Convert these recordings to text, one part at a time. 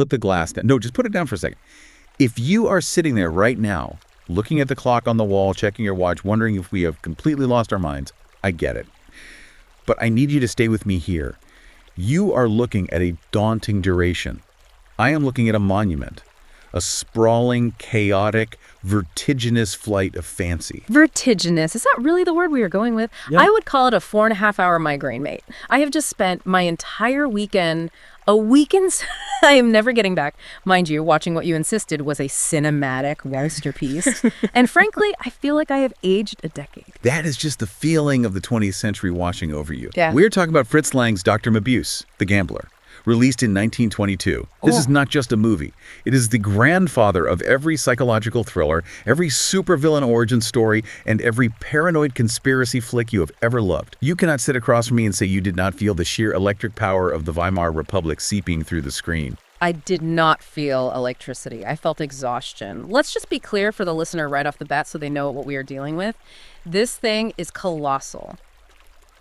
put the glass down. No, just put it down for a second. If you are sitting there right now, looking at the clock on the wall, checking your watch, wondering if we have completely lost our minds, I get it. But I need you to stay with me here. You are looking at a daunting duration. I am looking at a monument, a sprawling, chaotic, vertiginous flight of fancy. Vertiginous. Is that really the word we are going with? Yeah. I would call it a 4.5-hour migraine, mate. I have just spent my entire weekend, I am never getting back. Mind you, watching what you insisted was a cinematic masterpiece. And frankly, I feel like I have aged a decade. That is just the feeling of the 20th century washing over you. Yeah. We're talking about Fritz Lang's Dr. Mabuse, The Gambler, released in 1922. This is not just a movie. It is the grandfather of every psychological thriller, every supervillain origin story, and every paranoid conspiracy flick you have ever loved. You cannot sit across from me and say you did not feel the sheer electric power of the Weimar Republic seeping through the screen. I did not feel electricity. I felt exhaustion. Let's just be clear for the listener right off the bat so they know what we are dealing with. This thing is colossal.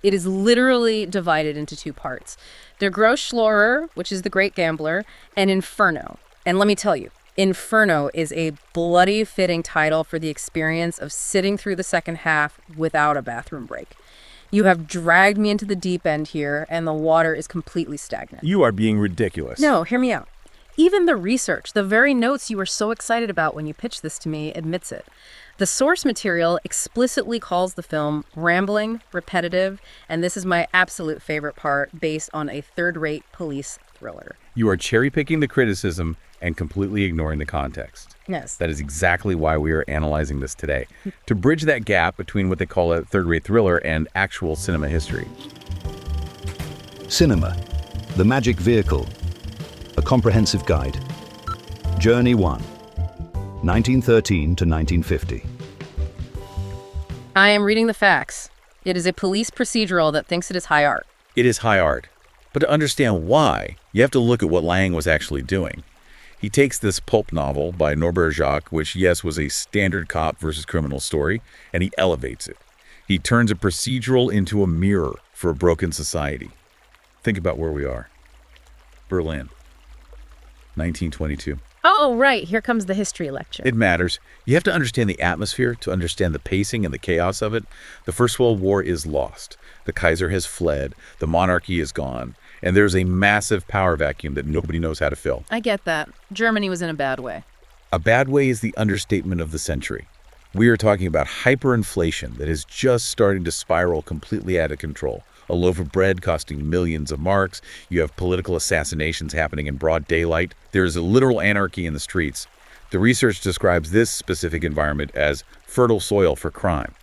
It is literally divided into two parts. Der Großschläger, which is the Great Gambler, and Inferno. And let me tell you, Inferno is a bloody fitting title for the experience of sitting through the second half without a bathroom break. You have dragged me into the deep end here, and the water is completely stagnant. You are being ridiculous. No, hear me out. Even the research, the very notes you were so excited about when you pitched this to me, admits it. The source material explicitly calls the film rambling, repetitive, and this is my absolute favorite part, based on a third-rate police thriller. You are cherry-picking the criticism and completely ignoring the context. Yes. That is exactly why we are analyzing this today, to bridge that gap between what they call a third-rate thriller and actual cinema history. Cinema, the magic vehicle, a comprehensive guide. Journey 1, 1913 to 1950. I am reading the facts. It is a police procedural that thinks it is high art. It is high art. But to understand why, you have to look at what Lang was actually doing. He takes this pulp novel by Norbert Jacques, which, yes, was a standard cop versus criminal story, and he elevates it. He turns a procedural into a mirror for a broken society. Think about where we are. Berlin, 1922. Oh, right. Here comes the history lecture. It matters. You have to understand the atmosphere to understand the pacing and the chaos of it. The First World War is lost. The Kaiser has fled. The monarchy is gone. And there's a massive power vacuum that nobody knows how to fill. I get that. Germany was in a bad way. A bad way is the understatement of the century. We are talking about hyperinflation that is just starting to spiral completely out of control. A loaf of bread costing millions of marks. You have political assassinations happening in broad daylight. There is a literal anarchy in the streets. The research describes this specific environment as fertile soil for crime.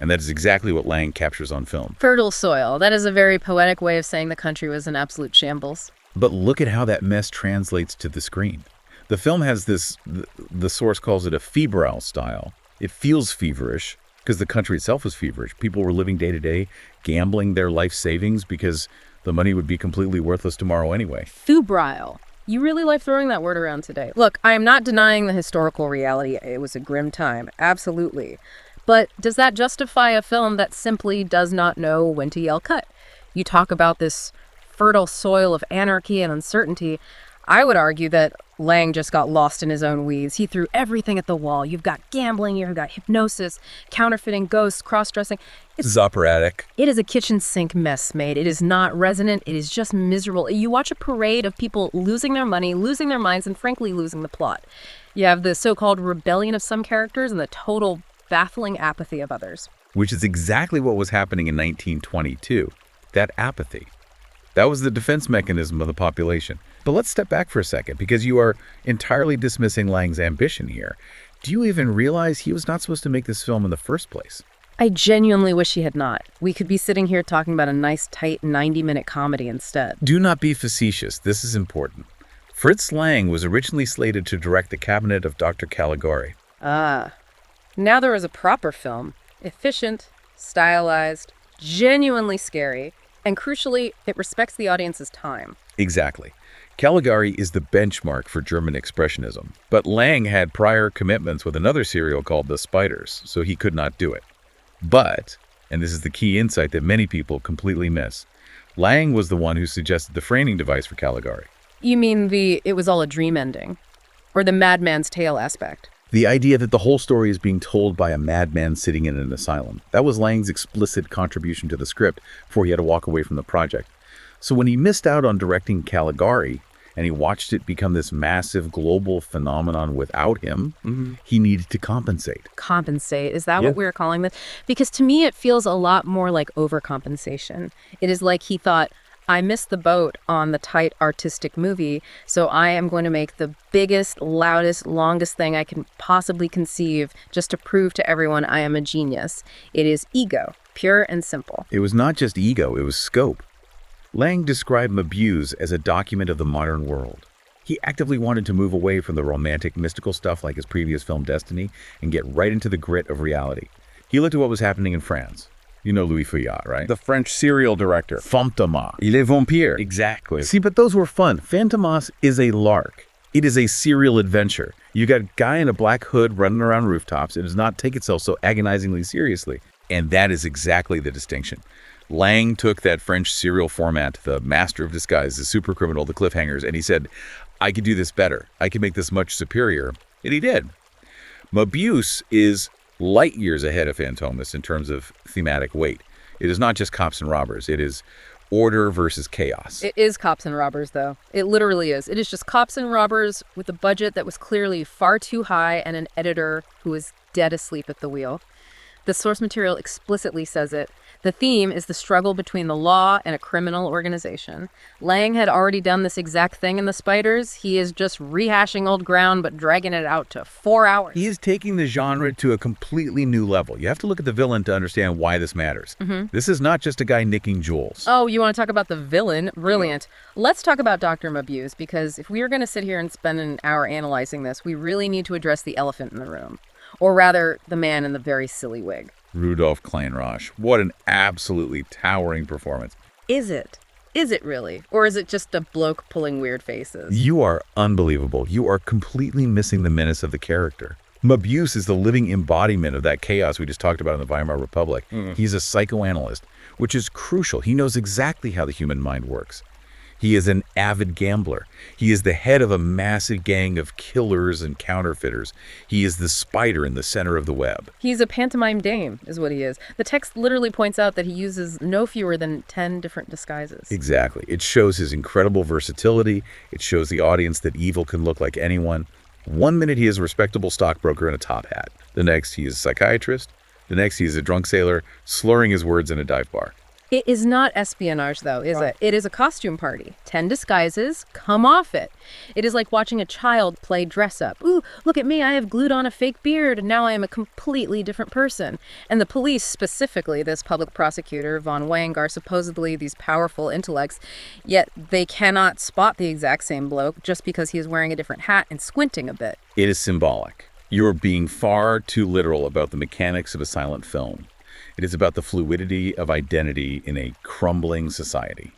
And that is exactly what Lang captures on film. Fertile soil. That is a very poetic way of saying the country was in absolute shambles. But look at how that mess translates to the screen. The film has this, the source calls it a febrile style. It feels feverish because the country itself was feverish. People were living day to day, gambling their life savings because the money would be completely worthless tomorrow anyway. Febrile. You really like throwing that word around today. Look, I am not denying the historical reality. It was a grim time. Absolutely. But does that justify a film that simply does not know when to yell cut? You talk about this fertile soil of anarchy and uncertainty. I would argue that Lang just got lost in his own weeds. He threw everything at the wall. You've got gambling, you've got hypnosis, counterfeiting, ghosts, cross-dressing. This is operatic. It is a kitchen sink mess, mate. It is not resonant. It is just miserable. You watch a parade of people losing their money, losing their minds, and frankly losing the plot. You have the so-called rebellion of some characters and the total baffling apathy of others. Which is exactly what was happening in 1922. That apathy. That was the defense mechanism of the population. But let's step back for a second, because you are entirely dismissing Lang's ambition here. Do you even realize he was not supposed to make this film in the first place? I genuinely wish he had not. We could be sitting here talking about a nice, tight 90-minute comedy instead. Do not be facetious. This is important. Fritz Lang was originally slated to direct The Cabinet of Dr. Caligari. Ah. Now there is a proper film. Efficient, stylized, genuinely scary, and crucially, it respects the audience's time. Exactly. Caligari is the benchmark for German expressionism, but Lang had prior commitments with another serial called The Spiders, so he could not do it. But, and this is the key insight that many people completely miss, Lang was the one who suggested the framing device for Caligari. You mean it was all a dream ending? Or the madman's tale aspect? The idea that the whole story is being told by a madman sitting in an asylum. That was Lang's explicit contribution to the script before he had to walk away from the project. So when he missed out on directing Caligari, and he watched it become this massive global phenomenon without him, he needed to compensate. Compensate, is that what we're calling this? Because to me it feels a lot more like overcompensation. It is like he thought, I missed the boat on the tight artistic movie, so I am going to make the biggest, loudest, longest thing I can possibly conceive just to prove to everyone I am a genius. It is ego, pure and simple. It was not just ego, it was scope. Lang described Mabuse as a document of the modern world. He actively wanted to move away from the romantic, mystical stuff like his previous film Destiny and get right into the grit of reality. He looked at what was happening in France. You know Louis Feuillade, right? The French serial director. Fantomas. Il est vampire. Exactly. See, but those were fun. Fantomas is a lark. It is a serial adventure. You got a guy in a black hood running around rooftops. It does not take itself so agonizingly seriously. And that is exactly the distinction. Lang took that French serial format, the master of disguise, the super criminal, the cliffhangers, and he said, I could do this better. I can make this much superior. And he did. Mabuse is light years ahead of Fantomas in terms of thematic weight. It is not just cops and robbers. It is order versus chaos. It is cops and robbers, though. It literally is. It is just cops and robbers with a budget that was clearly far too high and an editor who was dead asleep at the wheel. The source material explicitly says it. The theme is the struggle between the law and a criminal organization. Lang had already done this exact thing in The Spiders. He is just rehashing old ground, but dragging it out to 4 hours. He is taking the genre to a completely new level. You have to look at the villain to understand why this matters. This is not just a guy nicking jewels. Oh, you want to talk about the villain? Brilliant. Let's talk about Dr. Mabuse, because if we are going to sit here and spend an hour analyzing this, we really need to address the elephant in the room. Or rather, the man in the very silly wig. Rudolph Kleinrosch. What an absolutely towering performance. Is it? Is it really? Or is it just a bloke pulling weird faces? You are unbelievable. You are completely missing the menace of the character. Mabuse is the living embodiment of that chaos we just talked about in the Weimar Republic. He's a psychoanalyst, which is crucial. He knows exactly how the human mind works. He is an avid gambler. He is the head of a massive gang of killers and counterfeiters. He is the spider in the center of the web. He's a pantomime dame, is what he is. The text literally points out that he uses no fewer than 10 different disguises. Exactly. It shows his incredible versatility. It shows the audience that evil can look like anyone. One minute he is a respectable stockbroker in a top hat. The next he is a psychiatrist. The next he is a drunk sailor slurring his words in a dive bar. It is not espionage, though, is it? It is a costume party. 10 disguises, come off it. It is like watching a child play dress-up. Ooh, look at me, I have glued on a fake beard, and now I am a completely different person. And the police, specifically this public prosecutor, Von Wang, are supposedly these powerful intellects, yet they cannot spot the exact same bloke just because he is wearing a different hat and squinting a bit. It is symbolic. You are being far too literal about the mechanics of a silent film. It is about the fluidity of identity in a crumbling society.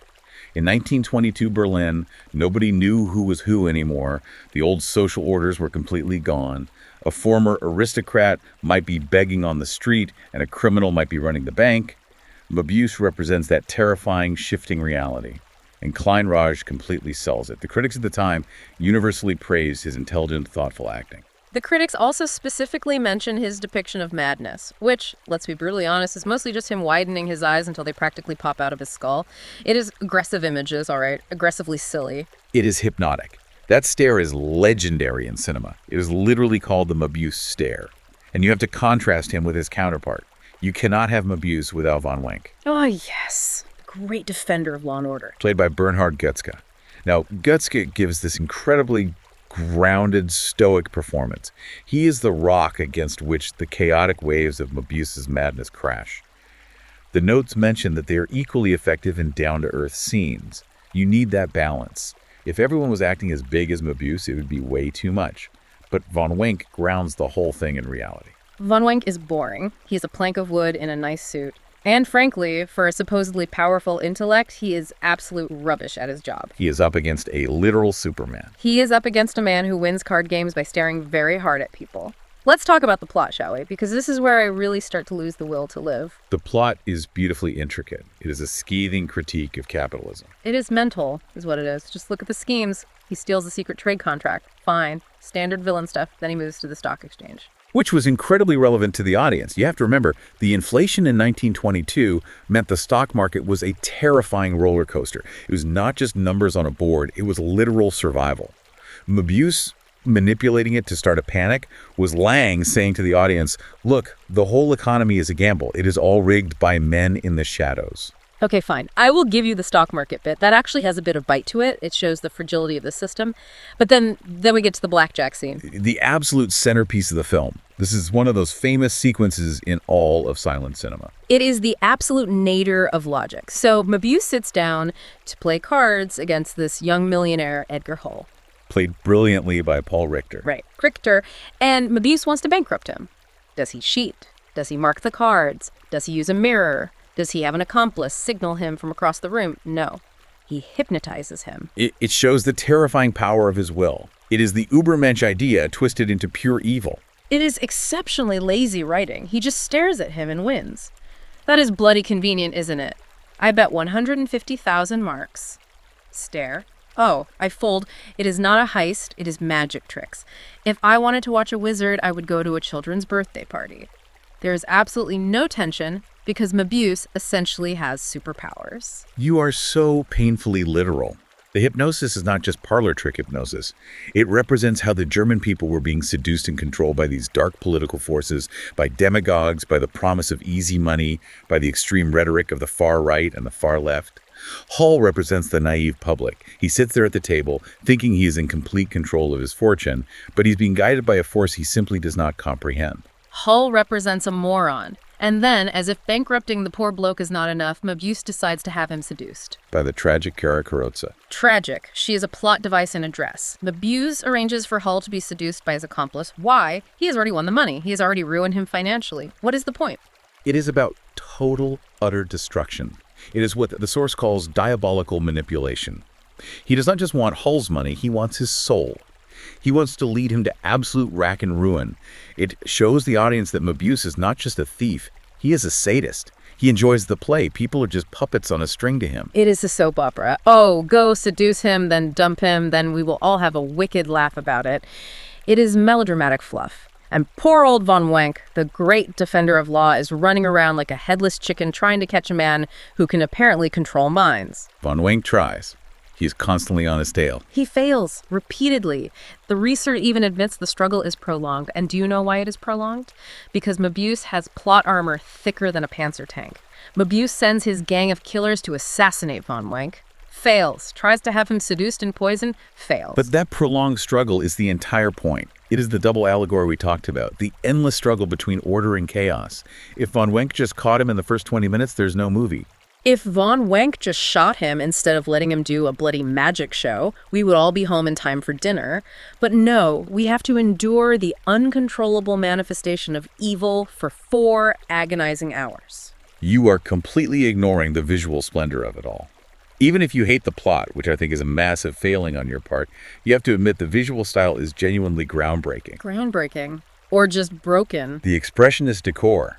In 1922 Berlin, nobody knew who was who anymore. The old social orders were completely gone. A former aristocrat might be begging on the street, and a criminal might be running the bank. Mabuse represents that terrifying, shifting reality. And Kleinrosch completely sells it. The critics at the time universally praised his intelligent, thoughtful acting. The critics also specifically mention his depiction of madness, which, let's be brutally honest, is mostly just him widening his eyes until they practically pop out of his skull. It is aggressive images, all right, aggressively silly. It is hypnotic. That stare is legendary in cinema. It is literally called the Mabuse stare. And you have to contrast him with his counterpart. You cannot have Mabuse without Von Wenck. Oh, yes. Great defender of law and order. Played by Bernhard Goetzke. Now, Goetzke gives this incredibly grounded, stoic performance. He is the rock against which the chaotic waves of Mabuse's madness crash. The notes mention that they are equally effective in down-to-earth scenes. You need that balance. If everyone was acting as big as Mabuse, it would be way too much. But Von Wenck grounds the whole thing in reality. Von Wenck is boring. He's a plank of wood in a nice suit. And frankly, for a supposedly powerful intellect, he is absolute rubbish at his job. He is up against a literal Superman. He is up against a man who wins card games by staring very hard at people. Let's talk about the plot, shall we? Because this is where I really start to lose the will to live. The plot is beautifully intricate. It is a scathing critique of capitalism. It is mental, is what it is. Just look at the schemes. He steals a secret trade contract. Fine. Standard villain stuff. Then he moves to the stock exchange. Which was incredibly relevant to the audience. You have to remember, the inflation in 1922 meant the stock market was a terrifying roller coaster. It was not just numbers on a board, it was literal survival. Mabuse manipulating it to start a panic was Lang saying to the audience, look, the whole economy is a gamble. It is all rigged by men in the shadows. Okay, fine. I will give you the stock market bit. That actually has a bit of bite to it. It shows the fragility of the system. But then we get to the blackjack scene. The absolute centerpiece of the film. This is one of those famous sequences in all of silent cinema. It is the absolute nadir of logic. So Mabuse sits down to play cards against this young millionaire, Edgar Hull. Played brilliantly by Paul Richter. Right, Richter. And Mabuse wants to bankrupt him. Does he cheat? Does he mark the cards? Does he use a mirror? Does he have an accomplice signal him from across the room? No. He hypnotizes him. It shows the terrifying power of his will. It is the Ubermensch idea twisted into pure evil. It is exceptionally lazy writing. He just stares at him and wins. That is bloody convenient, isn't it? I bet 150,000 marks. Stare. Oh, I fold. It is not a heist. It is magic tricks. If I wanted to watch a wizard, I would go to a children's birthday party. There is absolutely no tension because Mabuse essentially has superpowers. You are so painfully literal. The hypnosis is not just parlor trick hypnosis. It represents how the German people were being seduced and controlled by these dark political forces, by demagogues, by the promise of easy money, by the extreme rhetoric of the far right and the far left. Hull represents the naive public. He sits there at the table, thinking he is in complete control of his fortune, but he's being guided by a force he simply does not comprehend. Hull represents a moron. And then, as if bankrupting the poor bloke is not enough, Mabuse decides to have him seduced. By the tragic Kara Carrozza. Tragic. She is a plot device in a dress. Mabuse arranges for Hull to be seduced by his accomplice. Why? He has already won the money. He has already ruined him financially. What is the point? It is about total, utter destruction. It is what the source calls diabolical manipulation. He does not just want Hull's money, he wants his soul. He wants to lead him to absolute rack and ruin. It shows the audience that Mabuse is not just a thief, he is a sadist. He enjoys the play. People are just puppets on a string to him. It is a soap opera. Oh, go seduce him, then dump him, then we will all have a wicked laugh about it. It is melodramatic fluff. And poor old Von Wenck, the great defender of law, is running around like a headless chicken trying to catch a man who can apparently control minds. Von Wenck tries. He is constantly on his tail. He fails repeatedly. The research even admits the struggle is prolonged. And do you know why it is prolonged? Because Mabuse has plot armor thicker than a Panzer tank. Mabuse sends his gang of killers to assassinate Von Wenck. Fails. Tries to have him seduced and poisoned. Fails. But that prolonged struggle is the entire point. It is the double allegory we talked about, the endless struggle between order and chaos. If Von Wenck just caught him in the first 20 minutes, there's no movie. If Von Wenck just shot him instead of letting him do a bloody magic show, we would all be home in time for dinner. But no, we have to endure the uncontrollable manifestation of evil for 4 agonizing hours. You are completely ignoring the visual splendor of it all. Even if you hate the plot, which I think is a massive failing on your part, you have to admit the visual style is genuinely groundbreaking. Groundbreaking. Or just broken. The expressionist decor,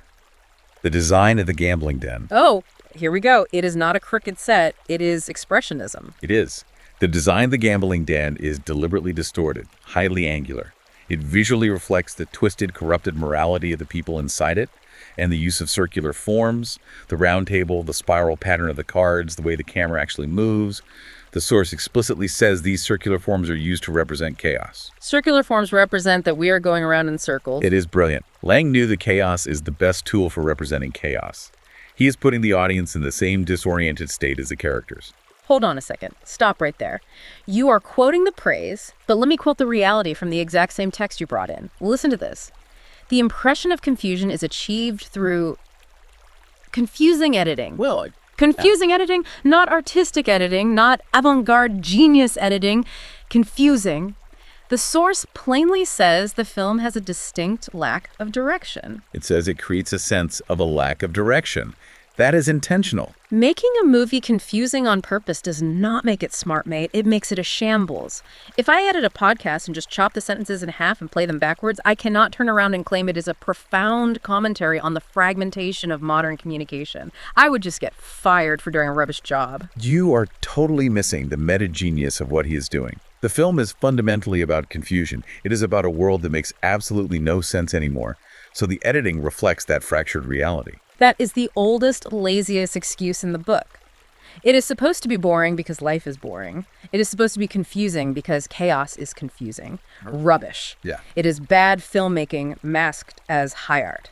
the design of the gambling den. Oh, here we go. It is not a crooked set. It is expressionism. It is. The design of the gambling den is deliberately distorted, highly angular. It visually reflects the twisted, corrupted morality of the people inside it, and the use of circular forms, the round table, the spiral pattern of the cards, the way the camera actually moves. The source explicitly says these circular forms are used to represent chaos. Circular forms represent that we are going around in circles. It is brilliant. Lang knew the chaos is the best tool for representing chaos. He is putting the audience in the same disoriented state as the characters. Hold on a second. Stop right there. You are quoting the praise, but let me quote the reality from the exact same text you brought in. Listen to this. The impression of confusion is achieved through confusing editing. Confusing editing, not artistic editing, not avant-garde genius editing. Confusing. The source plainly says the film has a distinct lack of direction. It says it creates a sense of a lack of direction. That is intentional. Making a movie confusing on purpose does not make it smart, mate. It makes it a shambles. If I edit a podcast and just chop the sentences in half and play them backwards, I cannot turn around and claim it is a profound commentary on the fragmentation of modern communication. I would just get fired for doing a rubbish job. You are totally missing the meta-genius of what he is doing. The film is fundamentally about confusion. It is about a world that makes absolutely no sense anymore. So the editing reflects that fractured reality. That is the oldest, laziest excuse in the book. It is supposed to be boring because life is boring. It is supposed to be confusing because chaos is confusing. Rubbish. Yeah. It is bad filmmaking masked as high art.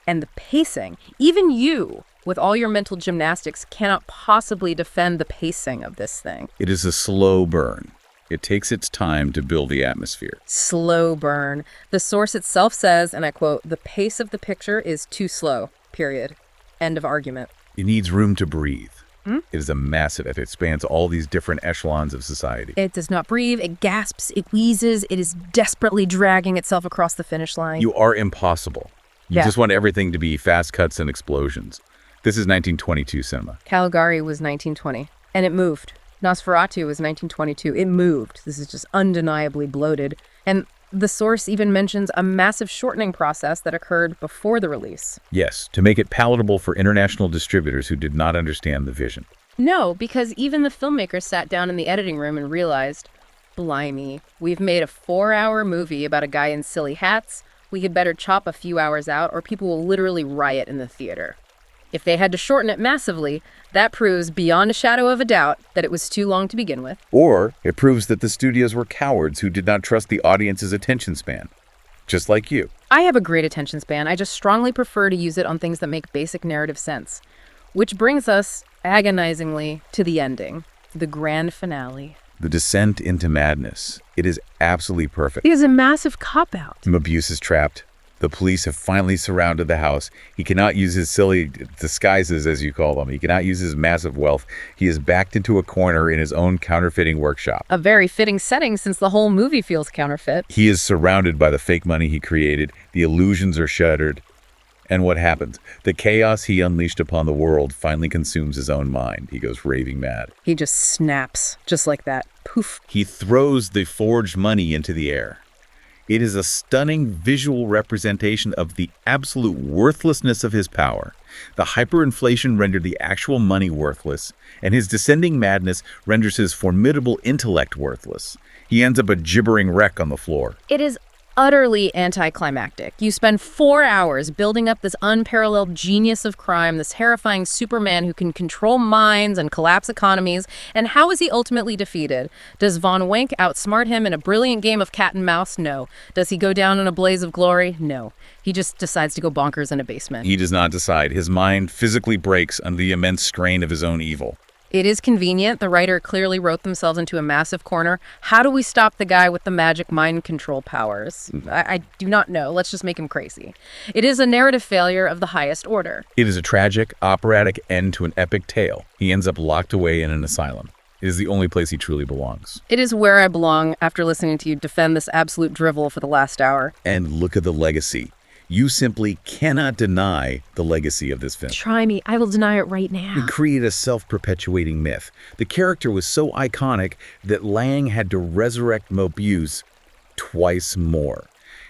And the pacing, even you, with all your mental gymnastics, cannot possibly defend the pacing of this thing. It is a slow burn. It takes its time to build the atmosphere. Slow burn. The source itself says, and I quote, "The pace of the picture is too slow, period. End of argument." It needs room to breathe. It is a massive, it spans all these different echelons of society. It does not breathe, it gasps, it wheezes, it is desperately dragging itself across the finish line. You are impossible. You Yeah. just want everything to be fast cuts and explosions. This is 1922 cinema. Caligari was 1920, and it moved. Nosferatu was 1922. It moved. This is just undeniably bloated. And the source even mentions a massive shortening process that occurred before the release. Yes, to make it palatable for international distributors who did not understand the vision. No, because even the filmmakers sat down in the editing room and realized, blimey, we've made a 4-hour movie about a guy in silly hats. We had better chop a few hours out or people will literally riot in the theater. If they had to shorten it massively, that proves beyond a shadow of a doubt that it was too long to begin with. Or it proves that the studios were cowards who did not trust the audience's attention span. Just like you. I have a great attention span. I just strongly prefer to use it on things that make basic narrative sense. Which brings us, agonizingly, to the ending, the grand finale. The descent into madness. It is absolutely perfect. It is a massive cop-out. Mabuse is trapped. The police have finally surrounded the house. He cannot use his silly disguises, as you call them. He cannot use his massive wealth. He is backed into a corner in his own counterfeiting workshop. A very fitting setting since the whole movie feels counterfeit. He is surrounded by the fake money he created. The illusions are shattered. And what happens? The chaos he unleashed upon the world finally consumes his own mind. He goes raving mad. He just snaps, just like that. Poof. He throws the forged money into the air. It is a stunning visual representation of the absolute worthlessness of his power. The hyperinflation rendered the actual money worthless, and his descending madness renders his formidable intellect worthless. He ends up a gibbering wreck on the floor. It is utterly anticlimactic. You spend 4 hours building up this unparalleled genius of crime, this terrifying Superman who can control minds and collapse economies, and how is he ultimately defeated? Does Von Wenck outsmart him in a brilliant game of cat and mouse? No. Does he go down in a blaze of glory? No. He just decides to go bonkers in a basement. He does not decide. His mind physically breaks under the immense strain of his own evil. It is convenient. The writer clearly wrote themselves into a massive corner. How do we stop the guy with the magic mind control powers? I do not know. Let's just make him crazy. It is a narrative failure of the highest order. It is a tragic, operatic end to an epic tale. He ends up locked away in an asylum. It is the only place he truly belongs. It is where I belong after listening to you defend this absolute drivel for the last hour. And look at the legacy. You simply cannot deny the legacy of this film. Try me. I will deny it right now. He created a self-perpetuating myth. The character was so iconic that Lang had to resurrect Mabuse twice more.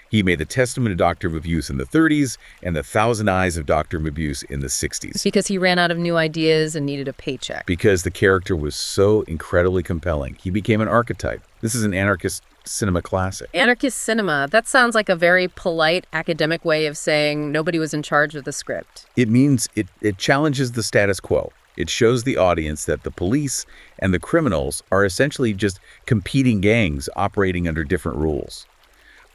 He made the Testament of Dr. Mabuse in the 30s and the Thousand Eyes of Dr. Mabuse in the 60s. Because he ran out of new ideas and needed a paycheck. Because the character was so incredibly compelling. He became an archetype. This is an anarchist cinema classic. Anarchist cinema. That sounds like a very polite academic way of saying nobody was in charge of the script. It means it challenges the status quo. It shows the audience that the police and the criminals are essentially just competing gangs operating under different rules.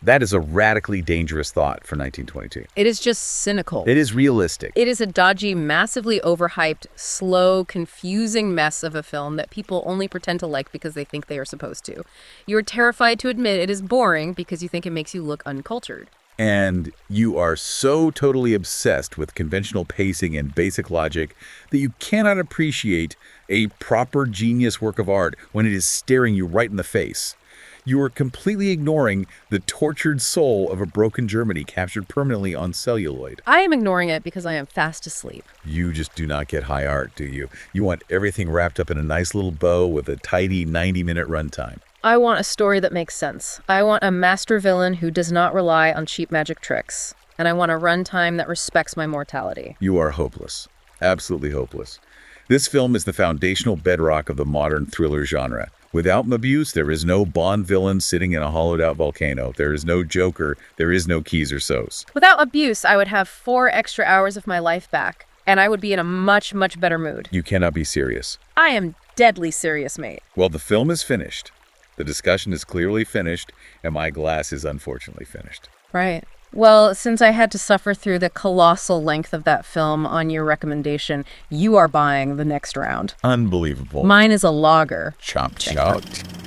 That is a radically dangerous thought for 1922. It is just cynical. It is realistic. It is a dodgy, massively overhyped, slow, confusing mess of a film that people only pretend to like because they think they are supposed to. You are terrified to admit it is boring because you think it makes you look uncultured. And you are so totally obsessed with conventional pacing and basic logic that you cannot appreciate a proper genius work of art when it is staring you right in the face. You are completely ignoring the tortured soul of a broken Germany captured permanently on celluloid. I am ignoring it because I am fast asleep. You just do not get high art, do you? You want everything wrapped up in a nice little bow with a tidy 90-minute runtime. I want a story that makes sense. I want a master villain who does not rely on cheap magic tricks. And I want a runtime that respects my mortality. You are hopeless. Absolutely hopeless. This film is the foundational bedrock of the modern thriller genre. Without Mabuse, there is no Bond villain sitting in a hollowed-out volcano. There is no Joker. There is no Keys or Sos. Without Mabuse, I would have 4 extra hours of my life back, and I would be in a much, much better mood. You cannot be serious. I am deadly serious, mate. Well, the film is finished. The discussion is clearly finished, and my glass is unfortunately finished. Right. Well, since I had to suffer through the colossal length of that film on your recommendation, you are buying the next round. Unbelievable. Mine is a lager. Chomp, chomp.